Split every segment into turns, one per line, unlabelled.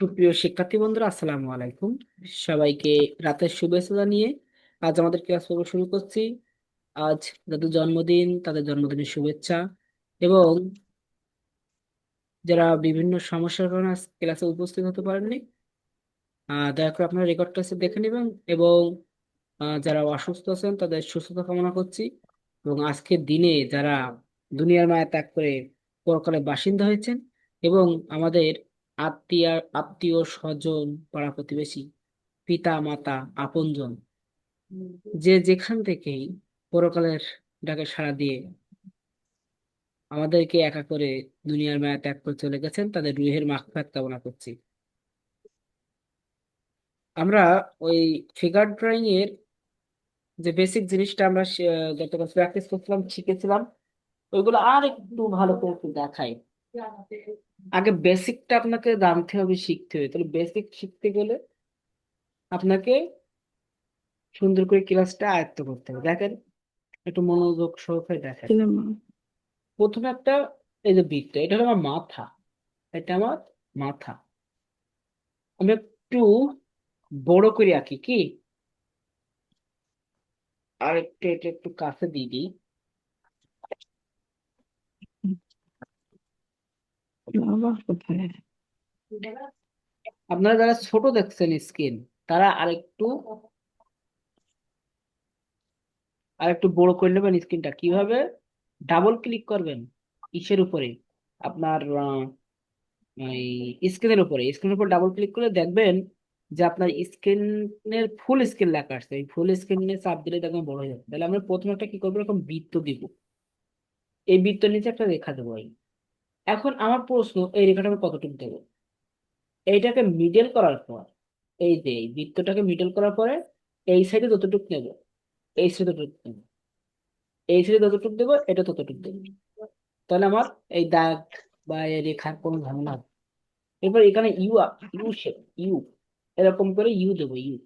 সুপ্রিয় শিক্ষার্থী বন্ধুরা, আসসালামু আলাইকুম। সবাইকে রাতের শুভেচ্ছা জানিয়ে আজ আমাদের ক্লাস পর্ব শুরু করছি। আজ যাদের জন্মদিন তাদের জন্মদিনের শুভেচ্ছা, এবং যারা বিভিন্ন সমস্যার কারণে আজ ক্লাসে উপস্থিত হতে পারেননি, দয়া করে আপনারা রেকর্ডটা দেখে নেবেন। এবং যারা অসুস্থ আছেন তাদের সুস্থতা কামনা করছি। এবং আজকের দিনে যারা দুনিয়ার মায়া ত্যাগ করে পরকালের বাসিন্দা হয়েছেন, এবং আমাদের আত্মীয় আত্মীয় স্বজন, পাড়া প্রতিবেশী, পিতা মাতা, আপনজন, যে যেখান থেকেই পরকালের ডাকে সাড়া দিয়ে আমাদেরকে একা করে দুনিয়ার মায়া ত্যাগ করে চলে গেছেন, তাদের রুহের মাগফিরাত কামনা করছি। আমরা ওই ফিগার ড্রয়িং এর যে বেসিক জিনিসটা আমরা গতকাল প্র্যাকটিস করছিলাম, শিখেছিলাম, ওইগুলো আর একটু ভালো করে একটু দেখাই। আগে বেসিকটা আপনাকে জানতে হবে, শিখতে হবে। তাহলে বেসিক শিখতে গেলে আপনাকে সুন্দর করে ক্লাসটা আয়ত্ত করতে হবে। দেখেন, একটু মনোযোগ সহকারে দেখেন।
সিনেমা।
প্রথমে একটা, এই যে বৃত্ত, এটা হলো আমার মাথা, এটা আমার মাথা। আমি একটু বড় করে আঁকি কি, আর একটু এটা একটু কাছে দিয়ে দিই।
বাবা কোথায়?
আপনারা যারা ছোট দেখছেন স্ক্রিন, তারা আরেকটু বড় করে নেবেন স্ক্রিনটা। কিভাবে? ডাবল ক্লিক করবেন ইসের উপরে, আপনার স্ক্রিনের উপরে। স্ক্রিনের উপর ডাবল ক্লিক করে দেখবেন যে আপনার স্ক্রিনের ফুল স্ক্রিন লেখা আসছে। এই ফুল স্ক্রিনে চাপ দিলে দেখবেন বড় হয়ে যাবে। তাহলে আমরা প্রথমে একটা কি করবো, এরকম বৃত্ত দিব। এই বৃত্তের নিচে একটা রেখা দেবো। এখন আমার প্রশ্ন, এই রেখাটা আমি কতটুকু দেবো? এইটাকে মিডল করার পর, এই যে এই বৃত্তটাকে মিডল করার পরে এই সাইডে যতটুকু নেব, এই সাইডে ততটুকু নেব, এই সাইডে যতটুকু দেবো, এটা ততটুকু দেবো। তাহলে আমার এই দাগ বা এই রেখার কোনো ঝামেলা হবে না। এরপর এখানে ইউ, ইউ শেপ, ইউ, এরকম করে ইউ দেবো, ইউ।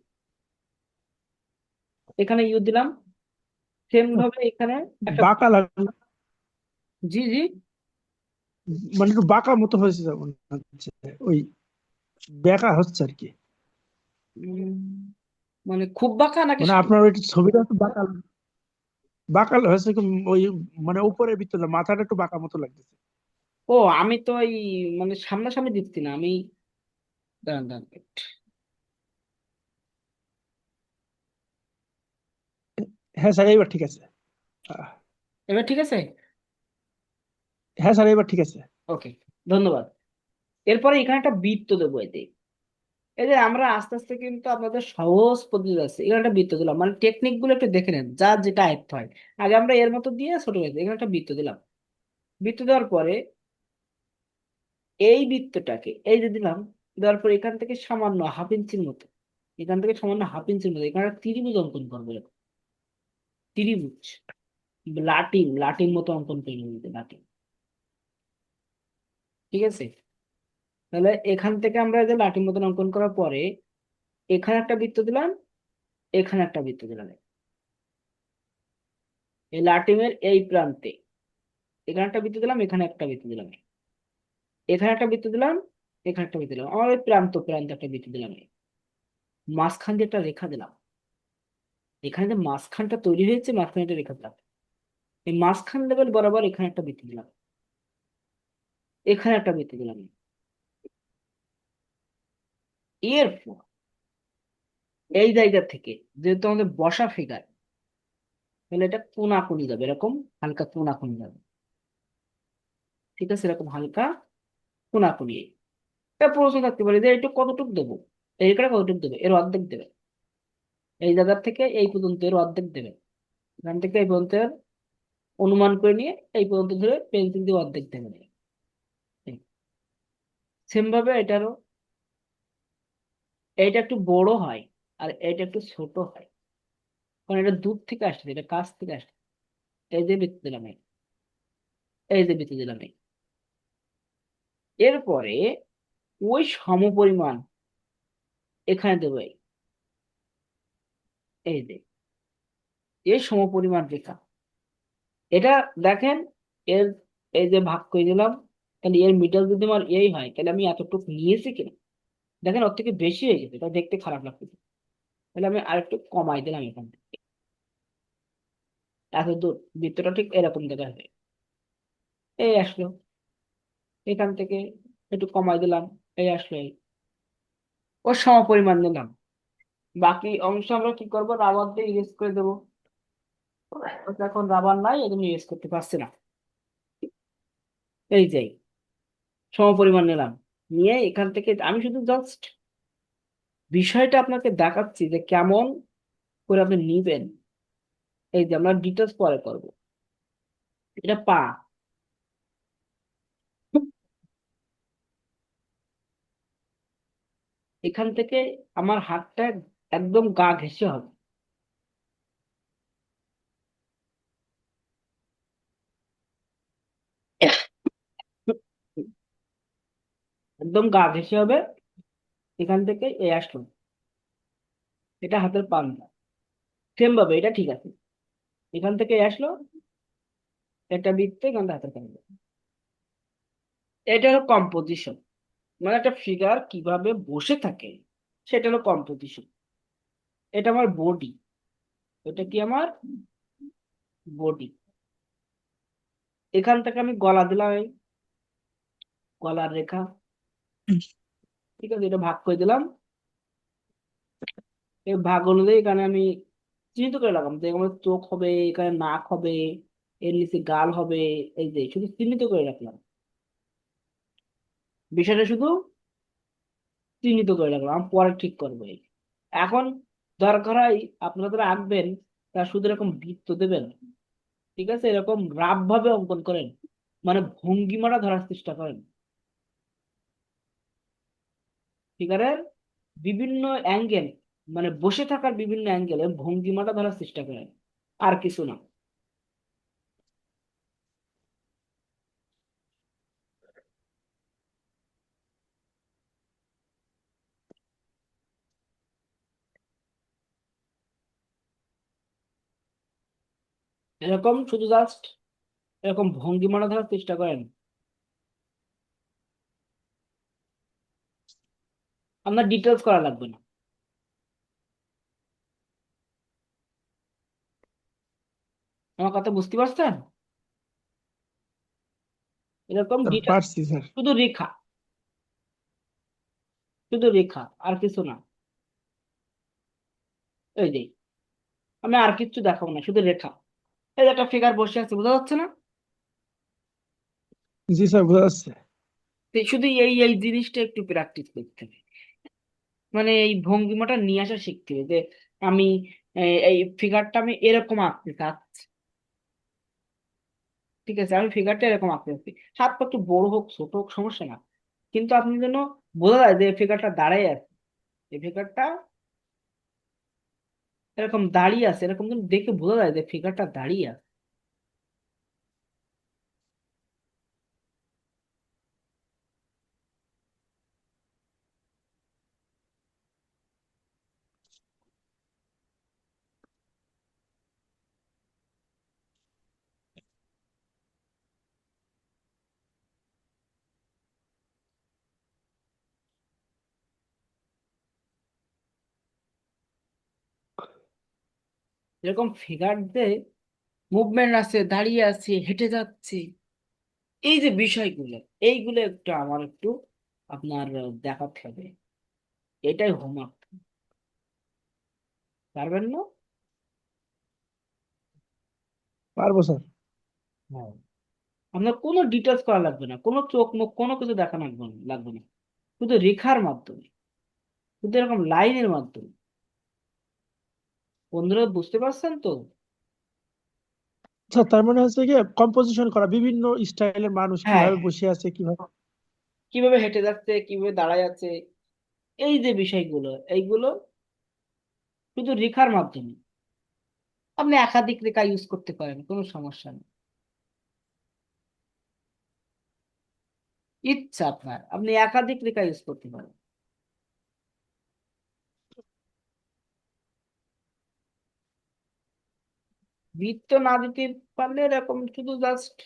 এখানে ইউ দিলাম। সেম ভাবে এখানে একটা,
বাঁকা লাগলো।
জি জি।
মানে একটু বাঁকা মতো হয়েছে মনে হচ্ছে। ওই বেঁকা হচ্ছে আর কি।
উম, মানে খুব বাঁকা নাকি
মানে আপনার ওই ছবিটা একটু বাঁকা বাঁকা হয়েছে ওই মানে উপরে ভিতরে মাথাটা একটু বাঁকা মতো লাগতেছে।
ও, আমি তো এই মানে সামনাসামনি দিচ্ছি না আমি। দাঁড়ান দাঁড়ান wait।
হ্যাঁ স্যার, এইবার ঠিক আছে। আহ,
এবার ঠিক আছে।
হ্যাঁ স্যার, এইবার ঠিক আছে।
ওকে, ধন্যবাদ। এরপরে এখানে একটা বৃত্ত দেবো এতে। এই যে আমরা আস্তে আস্তে কিন্তু আপনাদের সহজ পদ্ধতি আছে, এখানে একটা বৃত্ত দিলাম। মানে টেকনিক গুলো একটু দেখে নেন, যার যেটা আয়ত্ত হয়। আগে আমরা এর মতো দিয়ে ছোট হয়েছে, এখানে একটা বৃত্ত দিলাম। বৃত্ত দেওয়ার পরে এই বৃত্তটাকে এই যে দিলাম, দেওয়ার পর এখান থেকে সামান্য হাফ ইঞ্চির মতো, এখান থেকে সামান্য হাফ ইঞ্চির মতো এখানে একটা ত্রিভুজ অঙ্কন করবো, এরকম ত্রিভুজ, লাটিম লাটিম মতো অঙ্কন করে নিতে, লাটিম। ঠিক আছে? তাহলে এখান থেকে আমরা এই যে লাটিম মতন অঙ্কন করার পরে এখানে একটা বৃত্ত দিলাম, এখানে একটা বৃত্ত দিলাম। এই লাটিমের এই প্রান্তে এখানে একটা বৃত্ত দিলাম, এখানে একটা বৃত্ত দিলাম, এখানে একটা বৃত্ত দিলাম, এখানে একটা বৃত্ত দিলাম। আমার ওই প্রান্ত প্রান্তে একটা বৃত্ত দিলাম, মাঝখান দিয়ে একটা রেখা দিলাম। এখানে যে মাঝখানটা তৈরি হয়েছে, মাঝখানে একটা রেখা দিলাম। এই মাঝখান লেভেল বরাবর এখানে একটা বৃত্ত দিলাম, এখানে একটা বৃত্ত দিলাম। এরপর এই জায়গা থেকে, যেহেতু আমাদের বসা ফিগার, তাহলে এটা কোনাকুনি যাবে, এরকম হালকা কোনাকুনি যাবে। ঠিক আছে? এরকম হালকা কোনাকুনি। এটা প্রশ্ন থাকতে পারে যে একটু কতটুক দেবো, এই রেখাটা কতটুক দেবে, এর অর্ধেক দেবে। এই জায়গা থেকে এই পর্যন্ত এর অর্ধেক দেবে। এখান থেকে এই পর্যন্ত এর অনুমান করে নিয়ে এই পর্যন্ত ধরে পেন্সিল দিয়ে অর্ধেক দেবে। সেম ভাবে এটারও, এইটা একটু বড় হয় আর এটা একটু ছোট হয়, কারণ এটা দূর থেকে আসছে, এটা কাছ থেকে আসছে। এই যে বৃত্ত দিলাম, এই যে বৃত্ত দিলাম। এরপরে ওই সমপরিমাণ এখানে দেবো, এই যে এই সমপরিমাণ রেখা, এটা দেখেন, এর এই যে ভাগ করে দিলাম। তাহলে এর মিটার যদি আমার এই হয়, তাহলে আমি এতটুকু নিয়েছি কিনা, দেখেন ওর থেকে বেশি হয়ে গেছে, এটা দেখতে খারাপ লাগতেছে। তাহলে আমি আরেকটু কমাই দিলাম এখান থেকে, এত দূর। বৃত্তটা ঠিক এরকম দেখা যায়, এই আসলো। এখান থেকে একটু কমাই দিলাম, এই আসলো এই। ওর সমপরিমাণ নিলাম। বাকি অংশ আমরা কি করবো, রাবার দিয়ে ইরেজ করে দেবো। ওটা এখন রাবার নাই, এই জন্য ইরেজ করতে পারছি না। এই যে সমপরিমাণ নিলাম, নিয়ে এখান থেকে আমি শুধু জাস্ট বিষয়টা আপনাকে দেখাচ্ছি যে কেমন করে আপনি নিবেন। এই যে আমরা ডিটেলস পরে করবো। এটা পা। এখান থেকে আমার হাতটা একদম গা ঘেঁষে হবে। একদম গা ঘেঁষে হবে। এখান থেকে এই আসলো, এটা হাতের পাল্লা। সেম ভাবে এটা ঠিক আছে। এখান থেকে এই আসলো, একটা বৃত্ত, এখান থেকে হাতের পাল্লা। এটা হলো কম্পোজিশন, মানে একটা ফিগার কিভাবে বসে থাকে সেটা হলো কম্পোজিশন। এটা আমার বডি, এটা কি আমার বডি। এখান থেকে আমি গলা দিলাম, এই গলার রেখা। ঠিক আছে, এটা ভাগ করে দিলাম। এই ভাগ অনুযায়ী এখানে আমি চিহ্নিত করে রাখলাম যে এখানে চোখ হবে, এখানে নাক হবে, এর নিচে গাল হবে। এই যে শুধু চিহ্নিত করে রাখলাম, বিষয়টা শুধু চিহ্নিত করে রাখলাম, আমি পরে ঠিক করবো এই। এখন দরকার হয় আপনারা যারা আঁকবেন তারা শুধু এরকম বৃত্ত দেবেন, ঠিক আছে, এরকম রাফ ভাবে অঙ্কন করেন, মানে ভঙ্গিমাটা ধরার চেষ্টা করেন। ফিগারের বিভিন্ন অ্যাঙ্গেল, মানে বসে থাকার বিভিন্ন অ্যাঙ্গেলে ভঙ্গিমাটা ধরার চেষ্টা করেন, আর কিছু না। এরকম শুধু জাস্ট এরকম ভঙ্গিমাটা ধরার চেষ্টা করেন। আপনার ডিটেলস করা লাগবে না। আমার কথা বুঝতে পারছেন? এরকম
স্যার
ডিটেলস,
পারছি স্যার।
শুধু রেখা, শুধু রেখা, আর কিছু না। এই যে আমি আর কিছু দেখাবো না, শুধু রেখা। এই যে একটা ফিগার বসে আছে, বোঝা যাচ্ছে না?
জি স্যার, বোঝা যাচ্ছে।
তো শুধু এই এই জিনিসটা একটু প্র্যাকটিস করতে হবে, মানে এই ভঙ্গিমাটা নিয়ে আসা শিখতে হবে যে আমি এই ফিগারটা আমি এরকম আঁকতে চাচ্ছি। ঠিক আছে, আমি ফিগারটা এরকম আঁকতে চাচ্ছি, হাত পা একটু বড় হোক ছোট হোক সমস্যা না, কিন্তু আপনি যেন বোঝা যায় যে ফিগারটা দাঁড়ায় আছে, এই ফিগারটা এরকম দাঁড়িয়ে আছে, এরকম যেন দেখে বোঝা যায় যে ফিগারটা দাঁড়িয়ে আছে। এরকম ফিগার দিয়ে মুভমেন্ট আছে, দাঁড়িয়ে আছে, হেঁটে যাচ্ছে, এই যে বিষয়গুলো, এইগুলো একটু আমার একটু আপনার দেখাতে হবে। এটাই হোমওয়ার্ক। পারবেন না?
পারবো স্যার।
হ্যাঁ। আপনার কোনো ডিটেলস করা লাগবে না, কোনো চোখ মুখ কোনো কিছু দেখা লাগবে না, শুধু রেখার মাধ্যমে, শুধু এরকম লাইনের মাধ্যমে। বন্ধুরা বুঝতে পারছেন তো?
স্যার তার মানে হচ্ছে কি, কম্পোজিশন করা বিভিন্ন স্টাইলের মানুষ
হ্যাঁ,
কিভাবে বসে আছে কিভাবে।
কিভাবে হেঁটে যাচ্ছে, কিভাবে দাঁড়ায় আছে, এই যে বিষয়গুলো, এইগুলো শুধু রেখার মাধ্যমে। আপনি একাধিক রেখা ইউজ করতে পারেন, কোনো সমস্যা নেই। ইচ্ছা আপনার, আপনি একাধিক রেখা ইউজ করতে পারেন। বৃত্ত না দিতে পারলে এরকম শুধু জাস্ট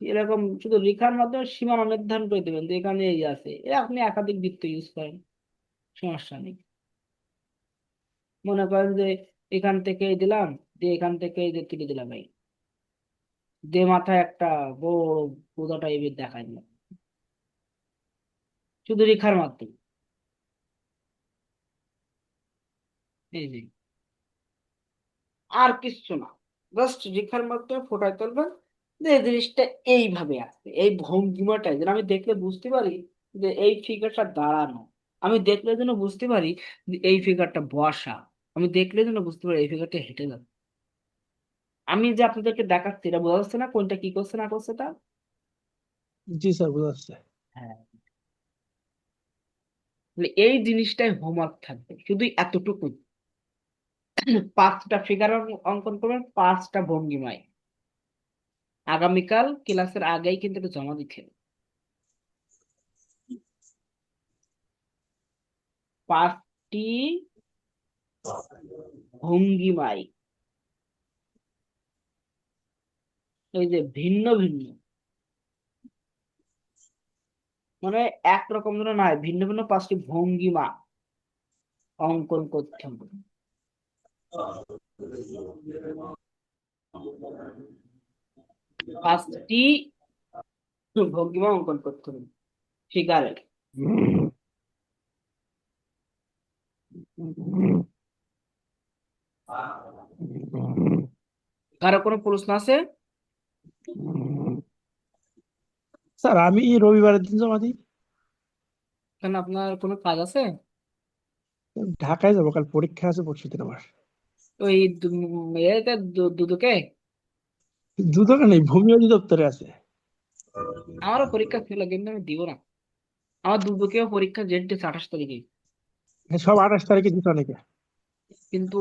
এরকম শুধু রেখার মাধ্যমে সীমানা নির্ধারণ করে দেবেন যে এখানে এই আছে, আপনি একাধিক বৃত্ত ইউজ করেন, সমস্যা নেই। মনে করেন যে এখান থেকে এই দিলাম, দিয়ে এখান থেকে এই যে তুলে দিলাম, এই যে মাথায় একটা বড় পূজা টাইপের দেখায় না, শুধু রেখার মাধ্যমে। এই যে আর কিচ্ছু না, জাস্ট রেখার মাধ্যমে ফোটায় তুলবেন যে এই জিনিসটা এইভাবে আছে, এই ভঙ্গিমাটাই যেন আমি দেখলে বুঝতে পারি যে এই ফিগারটা দাঁড়ানো, আমি দেখলে যেন বুঝতে পারি যে এই ফিগারটা বসা, আমি দেখলে যেন বুঝতে পারি এই ফিগারটা হেঁটে যাচ্ছে। আমি যে আপনাদেরকে দেখাচ্ছি এটা বোঝা যাচ্ছে না কোনটা কি করছে না করছে তা?
জি স্যার, বোঝা যাচ্ছে।
হ্যাঁ, তাহলে এই জিনিসটাই হোমওয়ার্ক থাকবে, শুধু এতটুকু। 5টা ফিগার অঙ্কন করবেন, 5টা ভঙ্গিমায়। আগামীকাল ক্লাসের আগেই কিন্তু এটা জমা দিতে হবে। 5টি ভঙ্গিমায়, এই যে ভিন্ন ভিন্ন, মানে একরকম যেন নয়, ভিন্ন ভিন্ন 5টি ভঙ্গিমা অঙ্কন করতে হবে। 5টি ভঙ্গিমা অঙ্কন করতে হবে ফিগারের। কারো কোনো প্রশ্ন আছে?
স্যার আমি রবিবারের দিন জমা দিই।
কেন, আপনার কোনো কাজ আছে?
ঢাকায় যাবো, কাল পরীক্ষা আছে পরশুদিন আমার।
ওই এতে দুদকে?
দুদকে নেই, ভূমি অধিদপ্তরে আছে।
আমারও পরীক্ষা ছিল কিন্তু আমি দিব না। আমার দুদকেও পরীক্ষা ডেট দিচ্ছে 28 তারিখে,
হ্যাঁ, সব 28 তারিখে দিত অনেকে।
কিন্তু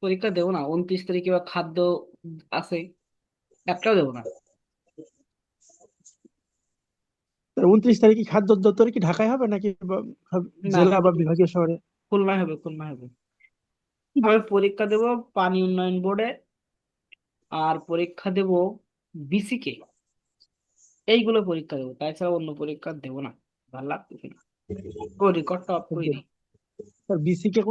পরীক্ষা দেবো না। 29 তারিখে বা খাদ্য আছে, একটাও দেবো না।
29 তারিখে খাদ্য দপ্তরে কি ঢাকায় হবে নাকি সব
না,
জেলা বা বিভাগীয় শহরে?
খুলনায় হবে, খুলনায় হবে। আমি পরীক্ষা দেব পানি উন্নয়ন বোর্ডে, আর পরীক্ষা দেব বিসিকে, এইগুলো পরীক্ষা দেবো, তাছাড়া অন্য পরীক্ষা দেবো না। ভালো লাগতেছে না, ও রেকর্ডটা অফ করে দিই।
স্যার বিসি কে